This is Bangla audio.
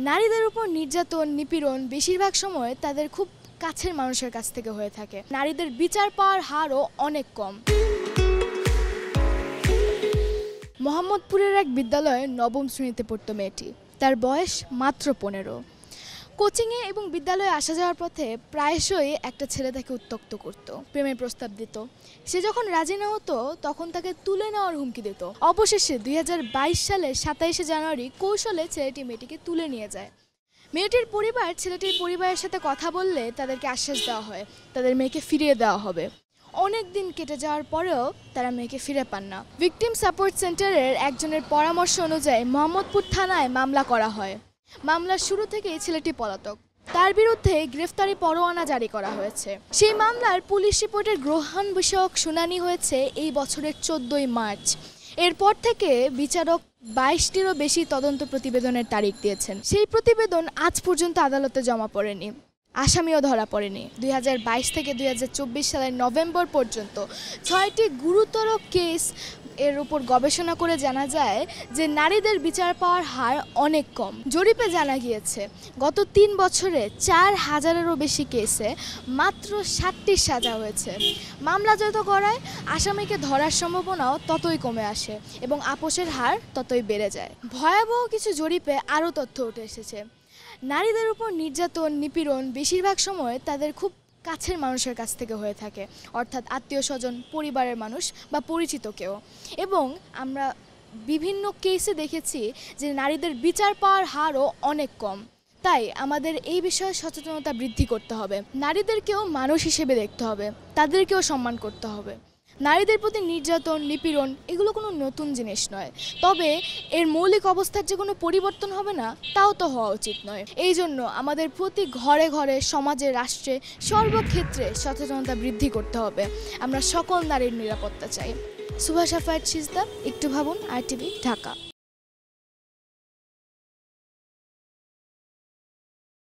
নারীদের উপর নির্যাতন নিপীড়ন বেশিরভাগ সময় তাদের খুব কাছের মানুষের কাছ থেকে হয়ে থাকে। নারীদের বিচার পাওয়ার হারও অনেক কম। মোহাম্মদপুরের এক বিদ্যালয়ে নবম শ্রেণীতে পড়তো মেয়েটি। তার বয়স মাত্র 15। কোচিংয়ে এবং বিদ্যালয়ে আসা যাওয়ার পথে প্রায়শই একটা ছেলে তাকে উত্ত্যক্ত করত, প্রেমের প্রস্তাব দিত। সে যখন রাজি না হতো তখন তাকে তুলে নেওয়ার হুমকি দিত। অবশেষে 2022 সালের 27শে জানুয়ারি কৌশলে ছেলেটি মেয়েটিকে তুলে নিয়ে যায়। মেয়েটির পরিবার ছেলেটির পরিবারের সাথে কথা বললে তাদেরকে আশ্বাস দেওয়া হয় তাদের মেয়েকে ফিরিয়ে দেওয়া হবে। অনেক দিন কেটে যাওয়ার পরেও তারা মেয়েকে ফিরে পান না। ভিকটিম সাপোর্ট সেন্টারের একজনের পরামর্শ অনুযায়ী মোহাম্মদপুর থানায় মামলা করা হয়। মামলার শুরু থেকেই ছেলেটি পলাতক। তার বিরুদ্ধে গ্রেফতারি পরোয়ানা জারি করা হয়েছে। সেই মামলার পুলিশ রিপোর্টের গ্রহণ বিষয়ক শুনানি হয়েছে এই বছরের 14ই মার্চ। এরপর থেকে বিচারক 22টিরও বেশি তদন্ত প্রতিবেদনের তারিখ দিয়েছেন। সেই প্রতিবেদন আজ পর্যন্ত আদালতে জমা পড়েনি, আসামিও ধরা পড়েনি। 2022 থেকে 2024 সালের নভেম্বর পর্যন্ত 6টি গুরুতর কেস এর উপর গবেষণা করে জানা যায় যে নারীদের বিচার পাওয়ার হার অনেক কম। জরিপে জানা গিয়েছে গত 3 বছরে 4000-এরও বেশি কেসে মাত্র 7টি সাজা হয়েছে। মামলা যত করায় আসামিকে ধরার সম্ভাবনাও ততই কমে আসে এবং আপোষের হার ততই বেড়ে যায়। ভয়াবহ কিছু জরিপে আরও তথ্য উঠে এসেছে। নারীদের উপর নির্যাতন নিপীড়ন বেশিরভাগ সময় তাদের খুব কাছের মানুষের কাছ থেকে হয়ে থাকে, অর্থাৎ আত্মীয় স্বজন, পরিবারের মানুষ বা পরিচিত কেউ। এবং আমরা বিভিন্ন কেসে দেখেছি যে নারীদের বিচার পাওয়ার হারও অনেক কম। তাই আমাদের এই বিষয়ে সচেতনতা বৃদ্ধি করতে হবে। নারীদেরকেও মানুষ হিসেবে দেখতে হবে, তাদেরকেও সম্মান করতে হবে। নারীদের প্রতি নির্যাতন নিপীড়ন এগুলো কোনো নতুন জিনিস নয়, তবে এর মৌলিক অবস্থার যে কোনো পরিবর্তন হবে না তাও তো হওয়া উচিত নয়। এই জন্য আমাদের প্রতি ঘরে ঘরে, সমাজে, রাষ্ট্রে, সর্বক্ষেত্রে সচেতনতা বৃদ্ধি করতে হবে। আমরা সকল নারীর নিরাপত্তা চাই। সুভা সাফায়েত সিজদা, একটু ভাবুন, RTV, ঢাকা।